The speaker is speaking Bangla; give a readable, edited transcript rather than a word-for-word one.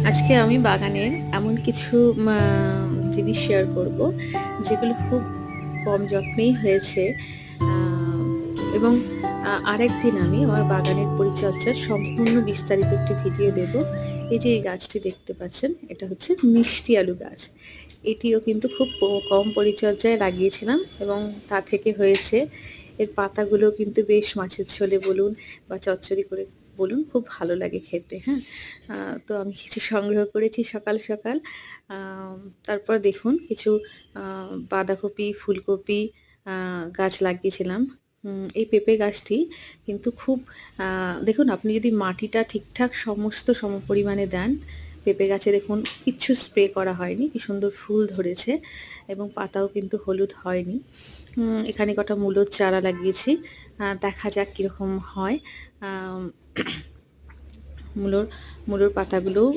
আজকে আমি বাগানের এমন কিছু জিনিস শেয়ার করব যেগুলো খুব কম যত্নেই হয়েছে। আহ, এবং আরেকদিন আমি আমার বাগানের পরিচর্যার সম্পূর্ণ বিস্তারিত একটি ভিডিও দেব। এই যে এই গাছটি দেখতে পাচ্ছেন, এটা হচ্ছে মিষ্টি আলু গাছ। এটিও কিন্তু খুব কম পরিচর্যায় লাগিয়েছিলাম এবং তা থেকে হয়েছে। এর পাতাগুলো কিন্তু বেশ মাছের ঝোলে বলুন বা চচ্চড়ি করে বলুন, খুব ভালো লাগে খেতে। হ্যাঁ, তো আমি কিছু সংগ্রহ করেছি সকাল সকাল। তারপর দেখুন কিছু বাঁধাকপি, ফুলকপি গাছ লাগিয়েছিলাম। এই পেঁপে গাছটি কিন্তু খুব দেখুন, আপনি যদি মাটিটা ঠিকঠাক সমস্ত সমপরিমাণে দেন, পেঁপে গাছে দেখুন কিচ্ছু স্প্রে করা হয়নি, কি সুন্দর ফুল ধরেছে এবং পাতাও কিন্তু হলুদ হয়নি। এখানে কটা মূলোর চারা লাগিয়েছি, দেখা যাক কীরকম হয়। আম, মূলোর মূলোর পাতাগুলোও